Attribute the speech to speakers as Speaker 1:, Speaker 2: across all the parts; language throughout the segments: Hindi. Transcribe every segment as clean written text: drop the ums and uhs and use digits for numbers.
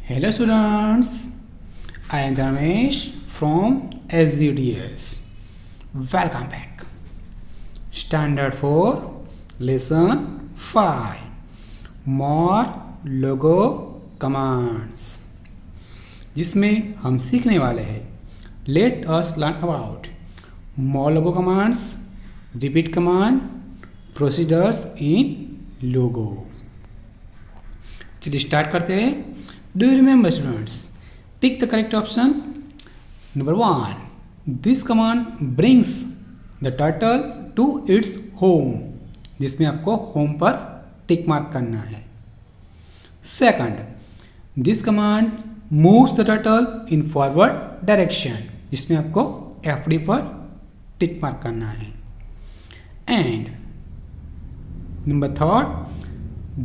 Speaker 1: Hello students, I am Dharmesh from SGDS. Welcome back. Standard 4, Lesson 5. More Logo Commands, जिसमें हम सीखने वाले हैं Let us learn about more logo commands, repeat command, procedures in logo. चलिए स्टार्ट करते हैं. Do you remember students? Pick the correct option. Number 1. This command brings the turtle to its home. जिसमें आपको home पर टिक मार्क करना है. Second. This command moves the turtle in forward direction. जिसमें आपको FD पर टिक मार्क करना है. And number 3.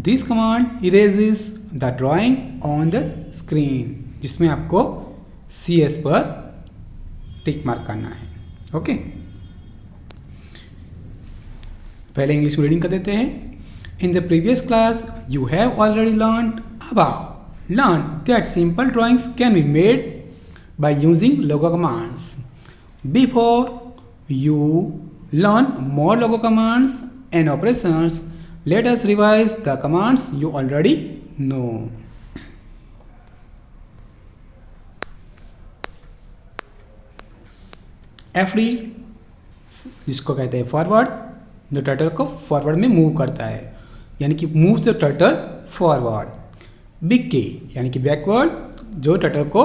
Speaker 1: This command erases the drawing on the screen. जिसमें आपको CS पर टिक मार्क करना है. ओके, पहले इंग्लिश में रीडिंग कर देते हैं. In the previous class you have already learned that simple drawings can be made by using logo commands. Before you learn more logo commands and operations, let us revise the commands you already know. FD जिसको कहते हैं फॉरवर्ड, जो टर्टल को फॉरवर्ड में मूव करता है, यानी कि moves the turtle forward. Big के यानी कि बैकवर्ड, जो टर्टल को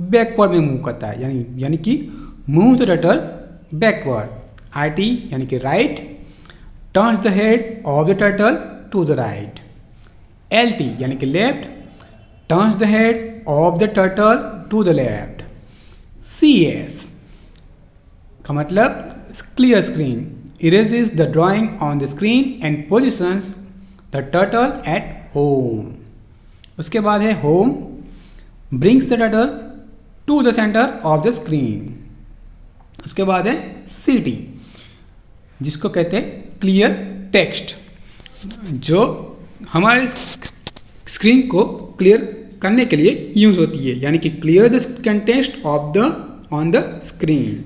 Speaker 1: बैकवर्ड में मूव करता है, यानी कि move the turtle backward. RT यानी कि right, turns the head of the turtle to the right. LT यानी कि left, turns the head of the turtle to the left. CS का मतलब clear screen, erases the drawing on the screen and positions the turtle at home. उसके बाद है home, brings the turtle to the center of the screen. उसके बाद है CT जिसको कहते हैं क्लियर टेक्स्ट, जो हमारे स्क्रीन को क्लियर करने के लिए यूज होती है, यानी कि clear the content of the on the screen.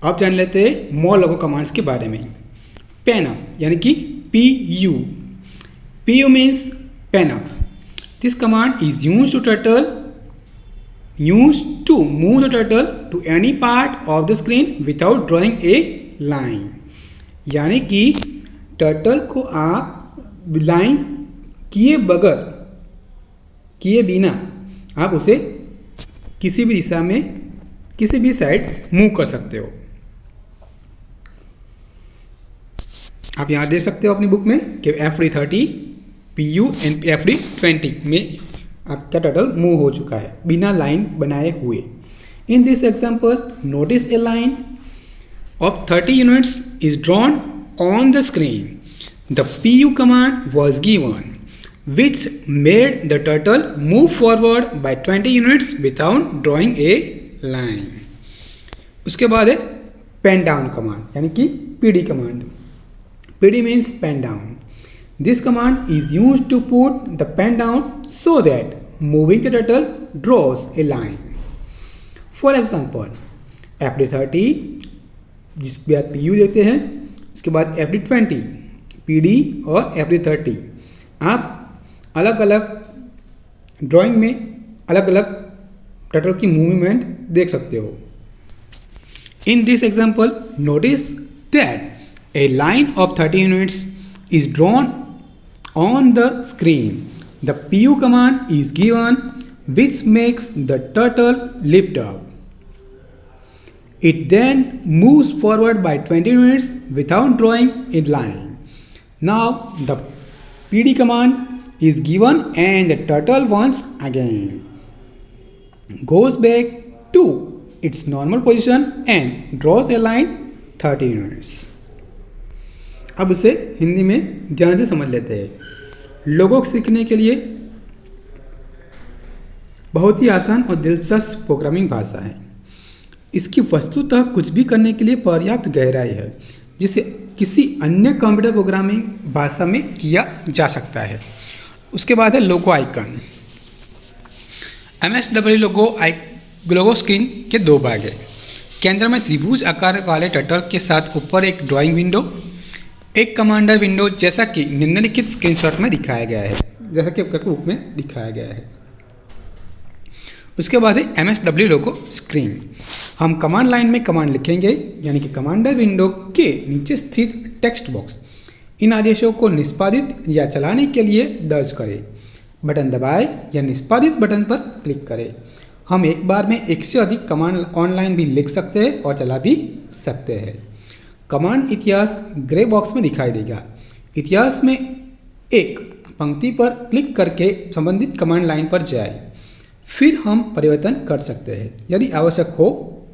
Speaker 1: अब जान लेते हैं मोर लोगो कमांड्स के बारे में. पेन अप यानी कि PU. PU means pen up. This command is use to move the turtle to any part of the screen without drawing a line. यानी कि टर्टल को आप लाइन किए बिना आप उसे किसी भी दिशा में किसी भी साइड मूव कर सकते हो. आप यहाँ देख सकते हो अपनी बुक में कि FD30, PU एंड FD20 में आपका टर्टल मूव हो चुका है बिना लाइन बनाए हुए. इन this example notice A line of 30 units is drawn on the screen. The PU command was given, which made the turtle move forward by 20 units without drawing a line. उसके बाद है pen down command यानी कि PD command. PD means pen down. This command is used to put the pen down so that moving the turtle draws a line. For example, FD30 जिसके बाद PU देते हैं, उसके बाद FD20, PD और FD30. आप अलग अलग ड्राइंग में अलग अलग टर्टल की मूवमेंट देख सकते हो. In this example, notice that a line of 30 units is drawn on the screen. The PU command is given, which makes the turtle lift up. It then moves forward by 20 units without drawing a line. Now the PD command is given and the turtle once again goes back to its normal position and draws a line 30 units. अब इसे हिंदी में ध्यान से समझ लेते हैं. लोगो सीखने के लिए बहुत ही आसान और दिलचस्प प्रोग्रामिंग भाषा है. इसकी वस्तुतः कुछ भी करने के लिए पर्याप्त गहराई है, जिसे किसी अन्य कंप्यूटर प्रोग्रामिंग भाषा में किया जा सकता है. उसके बाद है लोगो आइकन. MSW लोगो स्क्रीन के दो भाग है। केंद्र में त्रिभुज आकार वाले टर्टल के साथ ऊपर एक ड्राइंग विंडो, एक कमांडर विंडो, जैसा कि निम्नलिखित स्क्रीनशॉट में दिखाया गया है, जैसा कि आपको बुक में दिखाया गया है। उसके बाद है MSW लोगो स्क्रीन। हम कमांड लाइन में कमांड लिखेंगे, यानी कि कमांडर विंडो के नीचे स्थित टेक्स्ट बॉक्स इन आदेशों को निष्पादित या चलाने के लिए दर्ज करें। बटन दबाएं या निष्पादित बटन पर क्लिक करें। हम एक बार में एक से अधिक कमांड ऑनलाइन भी लिख सकते हैं और चला भी सकते हैं। कमांड इतिहास ग्रे बॉक्स में दिखाई देगा। इतिहास में एक पंक्ति पर क्लिक करके संबंधित कमांड लाइन पर जाएं। फिर हम परिवर्तन कर सकते हैं यदि आवश्यक हो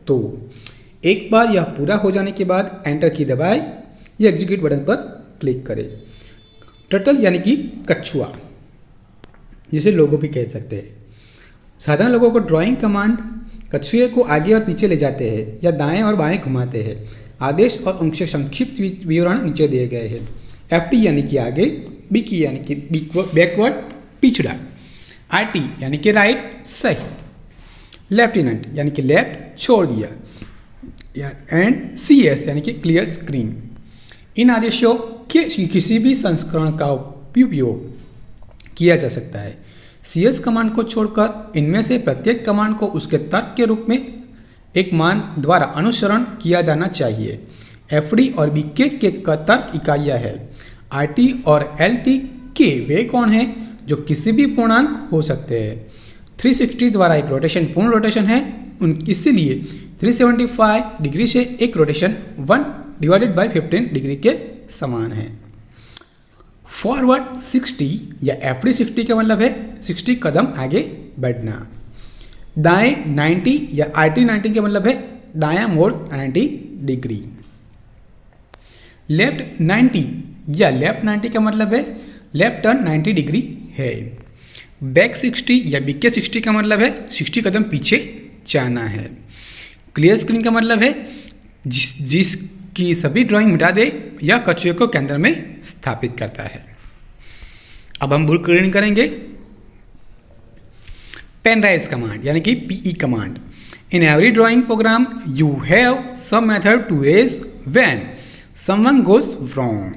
Speaker 1: तो। एक बार यह पूरा हो जाने के बाद एंटर की दबाएं या एग्जीक्यूट बटन पर क्लिक करें। टर्टल यानी कि कछुआ, जिसे लोगो भी कह सकते हैं। साधारण लोगों को ड्राइंग कमांड कछुए को आगे और पीछे ले जाते हैं या दाएं और बाएं घुमाते हैं। आदेश और उनके संक्षिप्त विवरण नीचे दिए गए हैं। FD यानी कि आगे, BK यानी कि बैकवर्ड पिछड़ा, RT यानी कि राइट सही, लेफ्टिनेंट यानी कि लेफ्ट छोड़ दिया, एंड CS यानी कि क्लियर स्क्रीन। इन आदेशों के किसी भी संस्करण का उपयोग किया जा सकता है। CS कमांड को छोड़कर इनमें से प्रत्येक कमांड को उसके तर्क के रूप में एक मान द्वारा अनुसरण किया जाना चाहिए। FD और BK के तर्क इकाइयाँ हैं। RT और LT के वे कौन हैं जो किसी भी पूर्णांक हो सकते हैं। 360 द्वारा एक रोटेशन पूर्ण रोटेशन है, इसीलिए 375 डिग्री से एक रोटेशन 1/15 डिग्री के समान है। फॉरवर्ड 60 या FD 60 का मतलब है 60 कदम आगे बढ़ना। दाएं 90 या RT 90 का मतलब है दायां मोड़ 90 डिग्री। लेफ्ट 90 या लेफ्ट 90 का मतलब है लेफ्ट टर्न 90 डिग्री है। बैक 60 या BK 60 का मतलब है 60 कदम पीछे जाना है। क्लियर स्क्रीन का मतलब है जिसकी सभी ड्राइंग मिटा दे या कछुए को केंद्र में स्थापित करता है। अब हम बुक रीडिंग करेंगे। पेन राइज कमांड यानी कि PE command. In every drawing program you have some method to raise when someone goes wrong.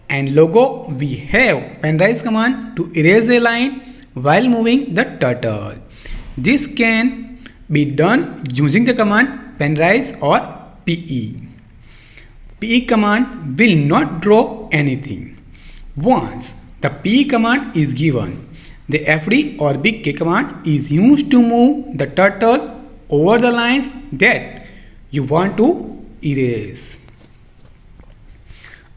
Speaker 1: And logo we have penrise command to erase a line while moving the turtle. This can be done using the command penrise or PE. PE command will not draw anything. Once the PE command is given, the FD or BK command is used to move the turtle over the lines that you want to erase.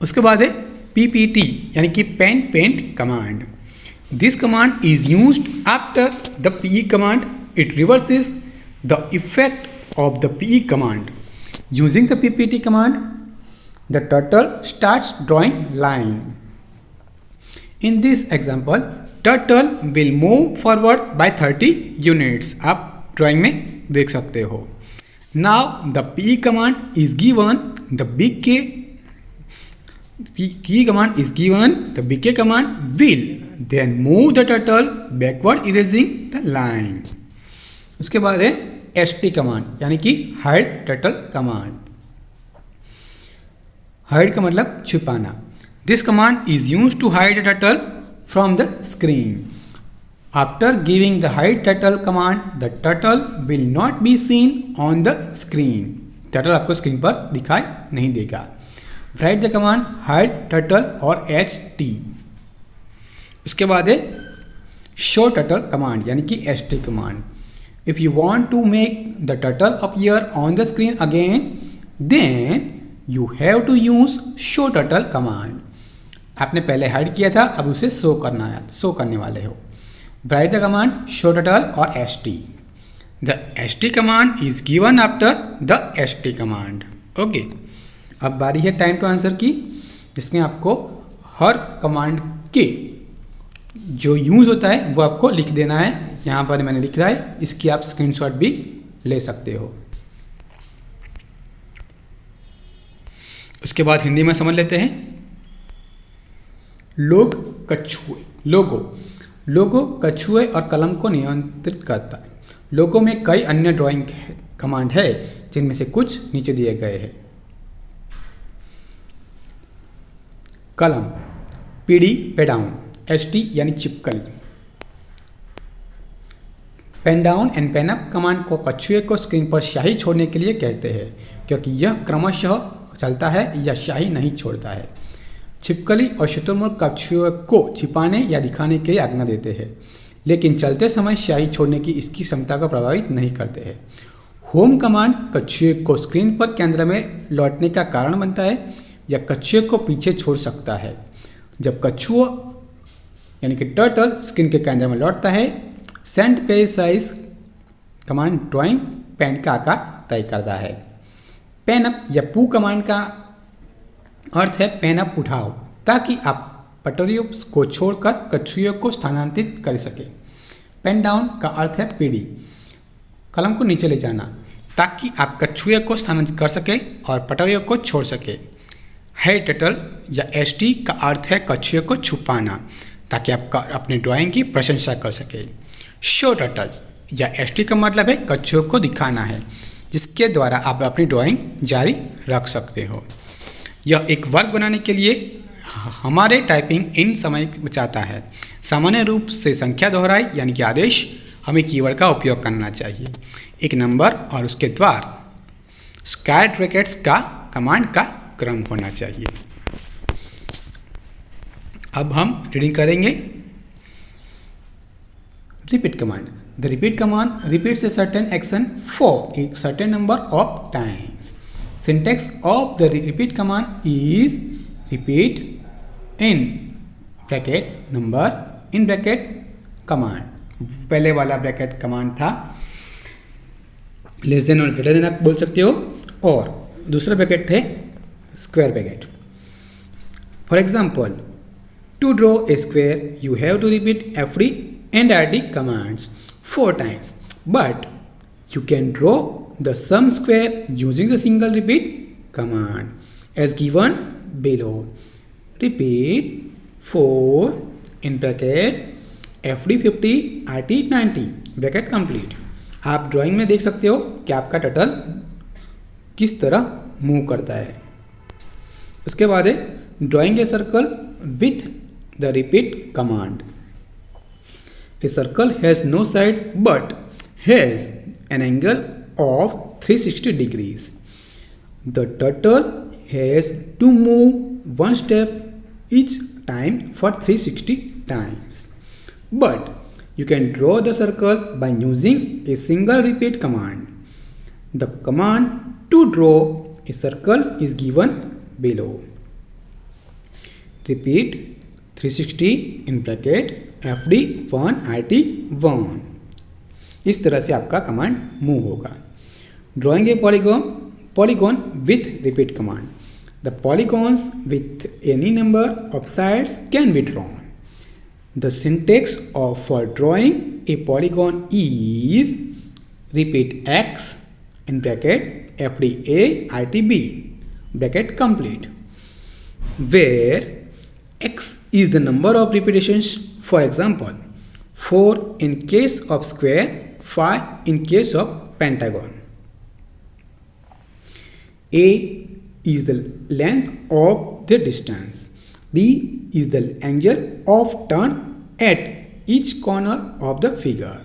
Speaker 1: उसके बाद है PPT यानी कि pen paint command. This command is used after the PE command. It reverses the effect of the PE command. Using the PPT command the turtle starts drawing line. In this example turtle will move forward by 30 units. आप ड्राइंग में देख सकते हो। Now the PE command is given, the BK command is given, the BK command will then move the turtle backward erasing the line. उसके बाद है ST कमांड यानी कि हाइड टर्टल कमांड। हाइड का मतलब छुपाना। This command is used to hide the turtle from the screen. After giving the hide turtle command the turtle will not be seen on the screen. Turtle आपको स्क्रीन पर दिखाई नहीं देगा। Write the command hide turtle और HT। उसके बाद है शो टर्टल कमांड यानी कि ST command. If you want to make the turtle appear on the screen again then you have to use show turtle command. आपने पहले हाइड किया था, अब उसे शो करने वाले हो। Right the command show turtle और ST। The ST command is given after the ST command. Okay, अब बारी है टाइम टू आंसर की, जिसमें आपको हर कमांड के जो यूज़ होता है वो आपको लिख देना है। यहाँ पर मैंने लिखा है, इसकी आप स्क्रीनशॉट भी ले सकते हो। उसके बाद हिंदी में समझ लेते हैं। लोग कछुए, लोगो कछुए और कलम को नियंत्रित करता है। लोगों में कई अन्य ड्राइंग कमांड है जिनमें से कुछ नीचे दिए गए हैं। कलम, पीडी पे डाउन, एसटी यानी चिपकली। Pen down and pen up command को कछुए को स्क्रीन पर स्याही छोड़ने के लिए कहते हैं, क्योंकि यह क्रमशः चलता है या स्याही नहीं छोड़ता है। छिपकली और शुतुरमुर्ग कछुए को छिपाने या दिखाने के लिए आज्ञा देते हैं, लेकिन चलते समय स्याही छोड़ने की इसकी क्षमता को प्रभावित नहीं करते हैं। होम कमांड कछुए को स्क्रीन पर केंद्र में लौटने का कारण बनता है या कछुए को पीछे छोड़ सकता है। जब कछुआ यानी कि टर्टल स्क्रीन के केंद्र में लौटता है, set page size command drawing pen का आकार तय करता है। पेन अप या पू कमांड का अर्थ है पेन अप उठाओ, ताकि आप पटरियों को छोड़कर कछुए को स्थानांतरित कर सके। पेन डाउन का अर्थ है पीढ़ी, कलम को नीचे ले जाना, ताकि आप कछुए को स्थानांतरित कर सके और पटरियों को छोड़ सके। है टर्टल या एसटी का अर्थ है कछुए को छुपाना, ताकि आप अपनी ड्राइंग की प्रशंसा कर सके। शो टर्टल या एसटी का मतलब है कछुए को दिखाना है, जिसके द्वारा आप अपनी ड्राइंग जारी रख सकते हो। यह एक वर्ग बनाने के लिए हमारे टाइपिंग इन समय बचाता है। सामान्य रूप से संख्या दोहराई यानी कि आदेश हमें कीवर्ड का उपयोग करना चाहिए। एक नंबर और उसके द्वार स्क्वायर ब्रैकेट्स का कमांड का क्रम होना चाहिए। अब हम रीडिंग करेंगे। Repeat command. The repeat command repeats a certain action for a certain number of times. Syntax of the repeat command is repeat in bracket number in bracket command. पहले वाला ब्रैकेट कमांड था, लेस देन और ग्रेटर देन आप बोल सकते हो, और दूसरा ब्रैकेट थे square bracket. For example, to draw a square you have to repeat every and RD commands 4 times, but you can draw the sum square using the single repeat command as given below. Repeat 4 in bracket FD 50 RT 90 bracket complete. आप ड्राइंग में देख सकते हो कि आपका टर्टल किस तरह मूव करता है। उसके बाद है drawing a circle with the repeat command. A circle has no side but has an angle of 360 degrees. The turtle has to move one step each time for 360 times. But you can draw the circle by using a single repeat command. The command to draw a circle is given below. Repeat 360 in bracket FD 1 IT 1। इस तरह से आपका कमांड मूव होगा। Drawing a polygon with repeat command. The polygons with any number of sides can be drawn. The syntax of for drawing a polygon is repeat x in bracket FD A IT B bracket complete, where x is the number of repetitions. For example, 4 in case of square, 5 in case of pentagon. A is the length of the distance. B is the angle of turn at each corner of the figure.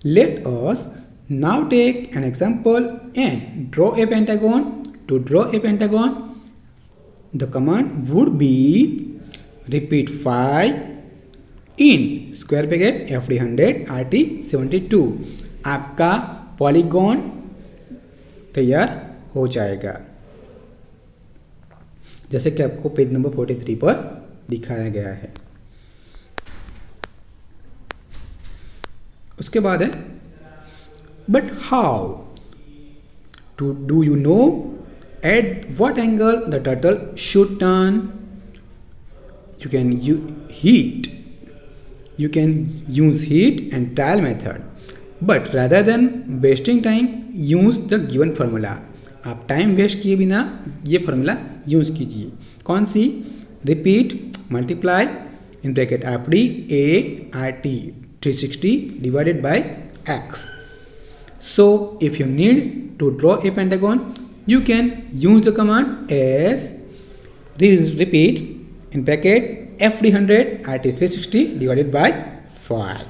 Speaker 1: Let us now take an example and draw a pentagon. To draw a pentagon, the command would be repeat 5 in square bracket FD 100 RT 72। आपका पॉलीगॉन तैयार हो जाएगा, जैसे कि आपको पेज नंबर 43 पर दिखाया गया है। उसके बाद है but how to do you know at what angle the turtle should turn? You can use heat and trial method, but rather than wasting time use the given formula. आप टाइम वेस्ट किए बिना ये फार्मूला यूज कीजिए। कौन सी? Repeat multiply in bracket FD A RT 360 divided by x. So if you need to draw a pentagon, you can use the command as repeat in bracket f300 rt360 divided by 5.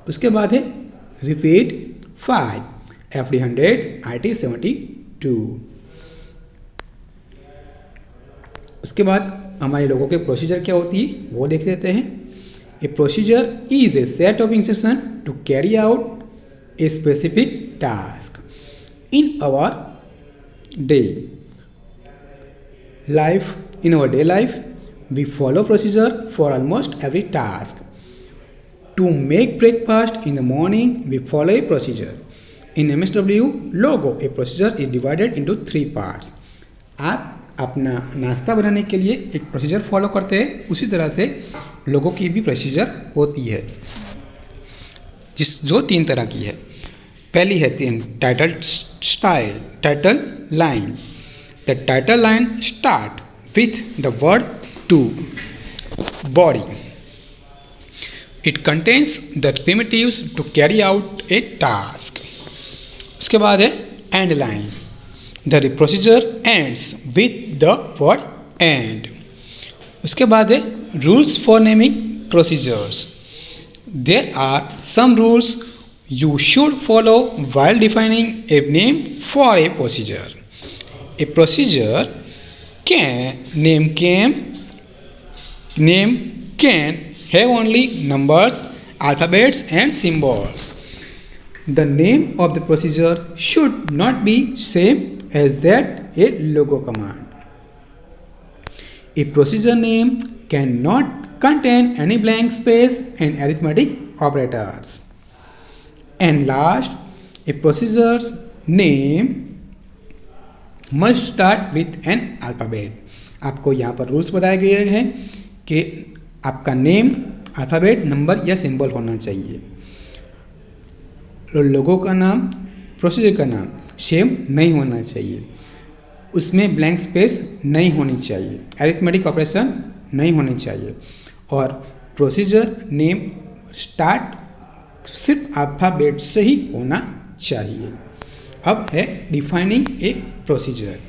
Speaker 1: उसके बाद है repeat 5 f300 rt72. उसके बाद हमारे लोगों के प्रोसीजर क्या होती है वो देख लेते हैं. A procedure is a set of instruction to carry out a specific task in our day life. In our day life, we follow procedure for almost every task. To make breakfast in the morning, we follow a procedure. In MSW logo, a procedure is divided into 3 parts. आप अपना नाश्ता बनाने के लिए एक प्रोसीजर फॉलो करते हैं, उसी तरह से लोगों की भी प्रोसीजर होती है जो 3 तरह की है. पहली है title style, title line. The title line start with the word to body. It contains the primitives to carry out a task. उसके बाद है end line. The procedure ends with the word end. उसके बाद है rules for naming procedures. There are some rules you should follow while defining a name for a procedure. A procedure name can have only numbers, alphabets and symbols. The name of the procedure should not be same as that a logo command. A procedure name cannot contain any blank space and arithmetic operators. And last, a procedure's name must start with an alphabet. आपको यहाँ पर रूल्स बताए गए हैं कि आपका नेम अल्फ़ाबेट, नंबर या सिंबल होना चाहिए. लोगों का नाम, प्रोसीजर का नाम सेम नहीं होना चाहिए, उसमें ब्लैंक स्पेस नहीं होनी चाहिए, अरिथमेटिक ऑपरेशन नहीं होनी चाहिए और प्रोसीजर नेम स्टार्ट सिर्फ अल्फ़ाबेट से ही होना चाहिए. अब है defining a procedure.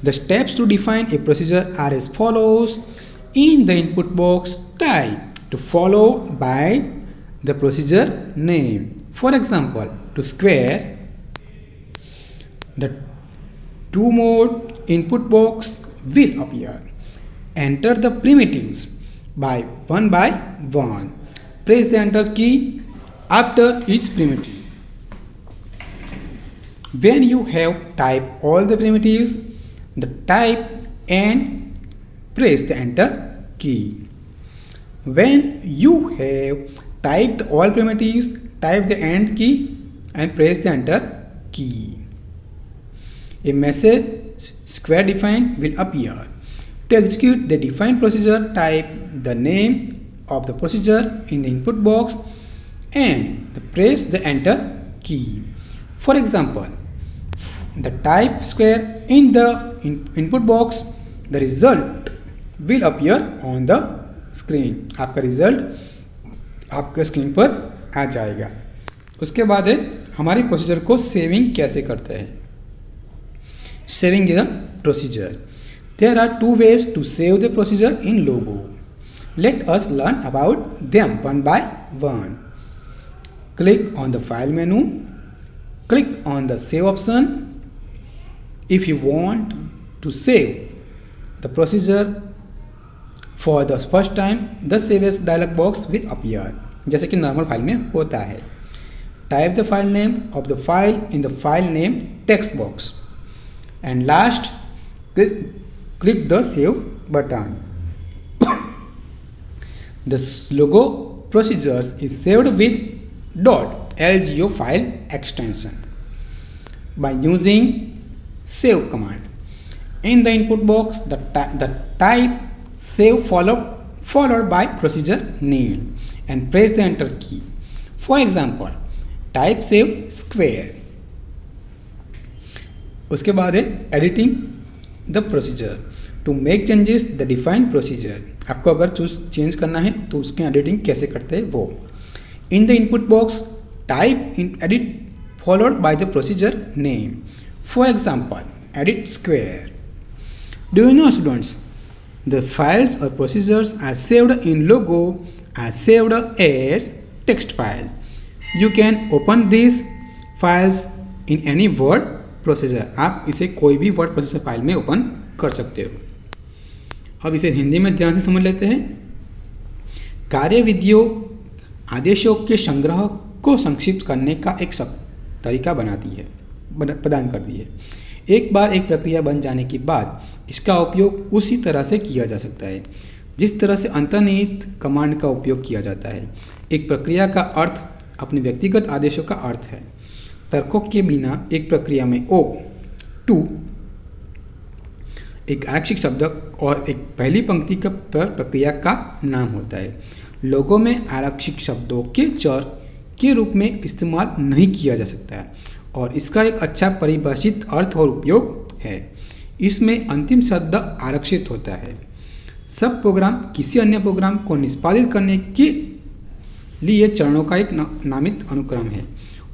Speaker 1: The steps to define a procedure are as follows. In the input box type to follow by the procedure name. For example, to square the to mode input box will appear. Enter the primitives by one. Press the enter key after each primitive. When you have typed all the primitives, the type and press the enter key. When you have typed all primitives, type the end key and press the enter key. A message square defined will appear. To execute the defined procedure, type the name of the procedure in the input box and press the enter key. For example, the type square in the input box, the result will appear on the screen. आपका रिजल्ट आपके स्क्रीन पर आ जाएगा. उसके बाद है हमारी प्रोसीजर को सेविंग कैसे करते हैं. Saving the procedure. There are 2 ways to save the procedure in Logo. Let us learn about them one by one. Click on the File menu. Click on the Save option. If you want to save the procedure for the first time, the Save as dialog box will appear. जैसे कि नॉर्मल फाइल में होता है. Type the file name of the file in the File name text box. And last, click the Save button. The Logo procedures is saved with .lgo file extension by using Save command. In the input box, the type Save followed by procedure name and press the enter key. For example, type Save square. उसके बाद है editing the procedure. To make changes the defined procedure. आपको अगर चेंज करना है तो उसके एडिटिंग कैसे करते हैं वो. इन the input box type in edit followed by the procedure name. For example, edit square. Do you know, students, the files or procedures are saved in logo are saved as text file. You can open these files in any word procedure. आप इसे कोई भी वर्ड प्रोसेसर फाइल में ओपन कर सकते हो. अब इसे हिंदी में ध्यान से समझ लेते हैं. कार्यविधियों आदेशों के संग्रह को संक्षिप्त करने का एक तरीका प्रदान करती है. एक बार एक प्रक्रिया बन जाने के बाद इसका उपयोग उसी तरह से किया जा सकता है जिस तरह से अंतर्निहित कमांड का उपयोग किया जाता है. एक प्रक्रिया का अर्थ अपने व्यक्तिगत आदेशों का अर्थ है. तर्कों के बिना एक प्रक्रिया में O2 एक आरक्षित शब्द और एक पहली पंक्ति का प्रक्रिया का नाम होता है. लोगों में आरक्षित शब्दों के चर के रूप में इस्तेमाल नहीं किया जा सकता है और इसका एक अच्छा परिभाषित अर्थ और उपयोग है. इसमें अंतिम शब्द आरक्षित होता है. सब प्रोग्राम किसी अन्य प्रोग्राम को निष्पादित करने के लिए चरणों का एक नामित अनुक्रम है.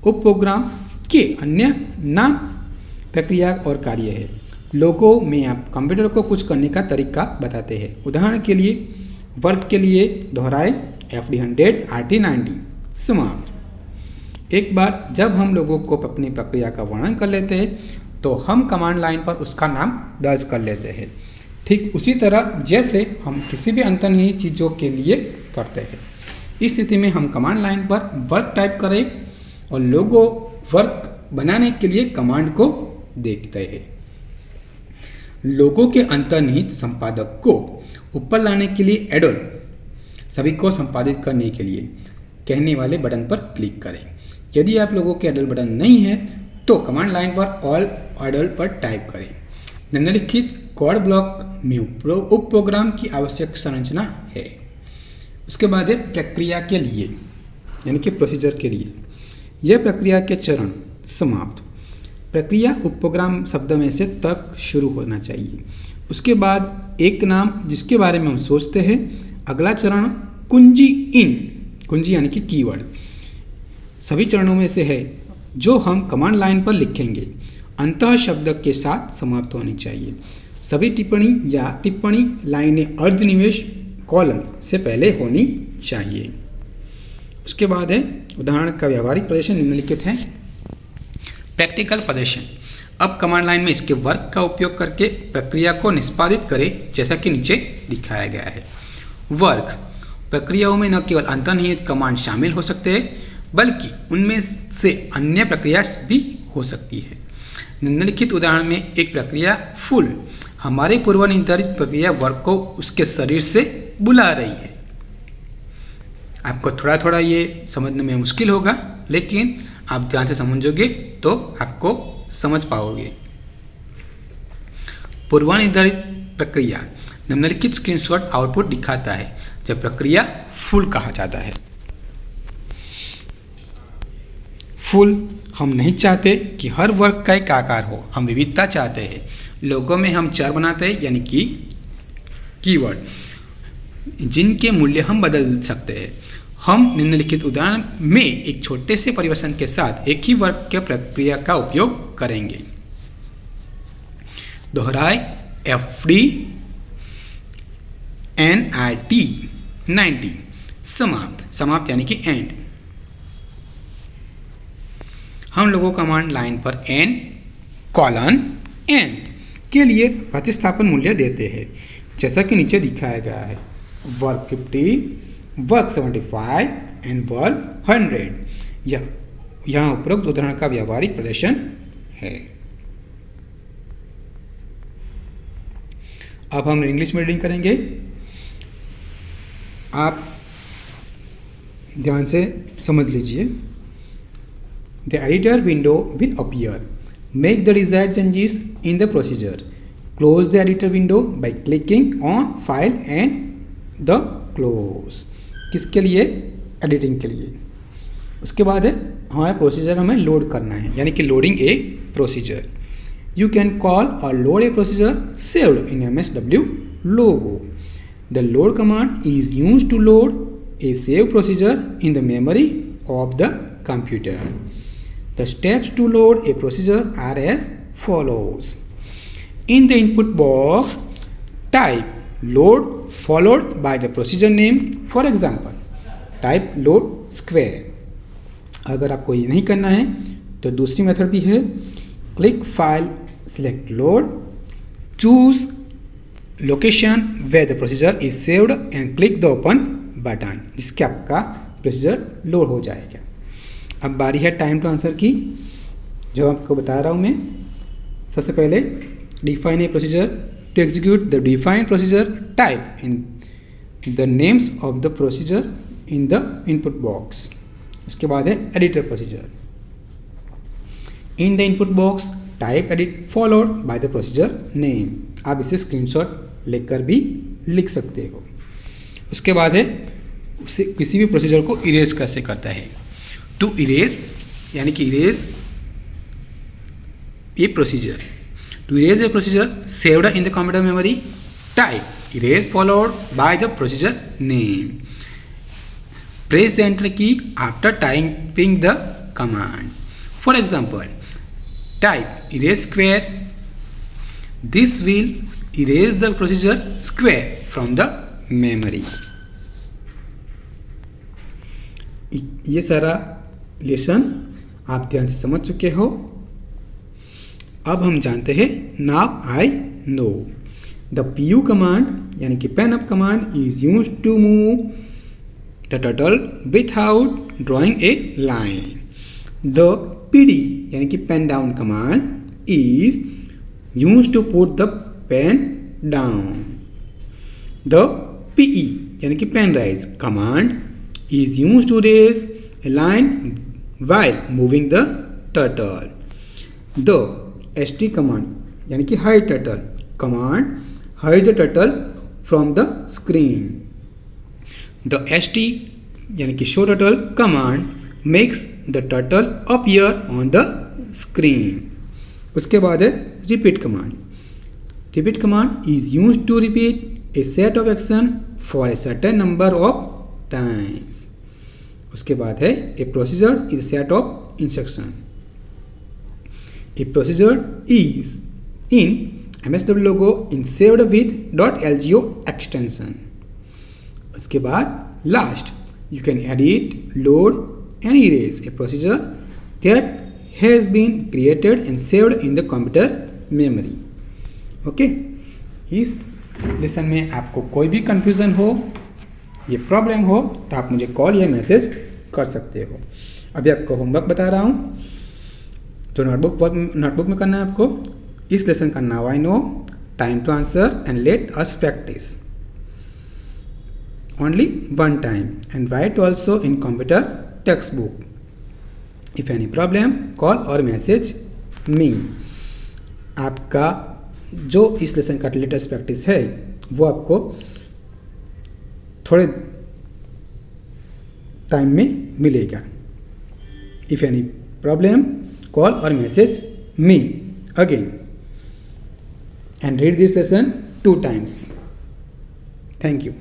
Speaker 1: उप प्रोग्राम के अन्य नाम प्रक्रिया और कार्य है. लोगों में आप कंप्यूटर को कुछ करने का तरीका बताते हैं. उदाहरण के लिए वर्क के लिए दोहराए FD100 RT90 समाप्त. एक बार जब हम लोगों को अपनी प्रक्रिया का वर्णन कर लेते हैं तो हम कमांड लाइन पर उसका नाम दर्ज कर लेते हैं. ठीक उसी तरह जैसे हम किसी भी अंतर्निहित चीज़ों के लिए करते हैं. इस स्थिति में हम कमांड लाइन पर वर्क टाइप करें और लोगो वर्क बनाने के लिए कमांड को देखते हैं. लोगों के अंतर्निहित संपादक को ऊपर लाने के लिए एडल सभी को संपादित करने के लिए कहने वाले बटन पर क्लिक करें. यदि आप लोगों के एडल बटन नहीं है तो कमांड लाइन पर ऑल एडल पर टाइप करें. निम्नलिखित कोड ब्लॉक में उप प्रोग्राम की आवश्यक संरचना है. उसके बाद है प्रक्रिया के लिए यानी कि प्रोसीजर के लिए. यह प्रक्रिया के चरण समाप्त. प्रक्रिया उप प्रोग्राम शब्द में से तक शुरू होना चाहिए. उसके बाद एक नाम जिसके बारे में हम सोचते हैं. अगला चरण कुंजी कुंजी यानी कि कीवर्ड सभी चरणों में से है जो हम कमांड लाइन पर लिखेंगे. अंतः शब्द के साथ समाप्त होनी चाहिए. सभी टिप्पणी लाइनें अर्धनिवेश कॉलम से पहले होनी चाहिए. उसके बाद है उदाहरण का व्यावहारिक प्रदर्शन निम्नलिखित है. प्रैक्टिकल प्रदर्शन. अब कमांड लाइन में इसके वर्क का उपयोग करके प्रक्रिया को निष्पादित करें जैसा कि नीचे दिखाया गया है. वर्क प्रक्रियाओं में न केवल अंतर्निहित कमांड शामिल हो सकते हैं बल्कि उनमें से अन्य प्रक्रिया भी हो सकती है. निम्नलिखित उदाहरण में एक प्रक्रिया फुल हमारे पूर्व निर्धारित प्रक्रिया वर्क को उसके शरीर से बुला रही है. आपको थोड़ा थोड़ा ये समझने में मुश्किल होगा लेकिन आप ध्यान से समझोगे तो आपको समझ पाओगे. पूर्व निर्धारित प्रक्रिया निम्नलिखित स्क्रीनशॉट आउटपुट दिखाता है जब प्रक्रिया फुल कहा जाता है. फुल हम नहीं चाहते कि हर वर्ग का एक आकार हो. हम विविधता चाहते हैं. लोगों में हम चर बनाते हैं यानी कि कीवर्ड जिनके मूल्य हम बदल सकते हैं. हम निम्नलिखित उदाहरण में एक छोटे से परिवर्तन के साथ एक ही वर्ग के प्रक्रिया का उपयोग करेंगे. दोहराए FD90 समाप्त यानी कि एंड. हम लोगों कमांड लाइन पर n के लिए प्रतिस्थापन मूल्य देते हैं जैसा कि नीचे दिखाया गया है. Work 50, work 75 and work 100. यहाँ उपरोक्त उदाहरण का व्यावहारिक प्रदर्शन है. अब हम इंग्लिश में रीडिंग करेंगे. आप ध्यान से समझ लीजिए. The editor window will appear. Make the desired changes in the procedure. Close the editor window by clicking on File and the Close. किसके लिए? एडिटिंग के लिए. उसके बाद है हमारा प्रोसीजर हमें लोड करना है यानी कि loading A procedure. You can call or load a procedure saved in MSW logo. The load command is used to load a saved procedure in the memory of the computer. The steps to load a procedure are as follows. In the input box, type load followed by the procedure name. For example, type load square. अगर आपको ये नहीं करना है तो दूसरी मेथड भी है. Click file, select load, choose location where the procedure is saved and click the open button, जिसके आपका प्रोसीजर लोड हो जाएगा. अब बारी है टाइम टू आंसर की, जो आपको बता रहा हूँ मैं. सबसे पहले define a procedure. To execute the defined procedure, type in the names of the procedure in the input box. उसके बाद है editor procedure. In the input box type edit followed by the procedure name. आप इसे स्क्रीनशॉट लेकर भी लिख सकते हो. उसके बाद है उसे किसी भी प्रोसीजर को इरेज कैसे करता है. टू इरेज यानी कि erase a procedure. To erase a procedure saved in the computer memory, type erase followed by the procedure name. Press the enter key after typing the command. For example, type erase square. This will erase the procedure square from the memory. ये सारा लेसन आप ध्यान से समझ चुके हो. अब हम जानते हैं now I know. The PU command यानी कि pen up command is used to move the turtle without drawing a line. The PD यानी कि pen down command is use to put the pen down. The PE यानी कि pen raise command is use to raise a line while moving the turtle. The ST command यानी कि hide turtle command hide the turtle from the screen. The ST यानी कि show turtle command makes the turtle appear on the screen. उसके बाद है repeat command. Repeat command is use to repeat A set of action for a certain number of times. उसके बाद है a procedure is set of instruction. A procedure is in MSW Logo in saved with .lgo extension. उसके बाद last you can edit, load and erase a procedure that has been created and saved in the computer memory. Okay? इस लेसन में आपको कोई भी कंफ्यूजन हो, ये प्रॉब्लम हो, तो आप मुझे कॉल या मैसेज कर सकते हो. अभी आपको होमवर्क बता रहा हूँ जो नोटबुक में करना है आपको. इस लेसन का now I know, time to answer and let us practice only one time and write also in computer textbook. If any problem, call or message me. आपका जो इस लेसन का लेटेस्ट प्रैक्टिस है वो आपको थोड़े टाइम में मिलेगा. If any problem, call or message me again and read this lesson 2 times. Thank you.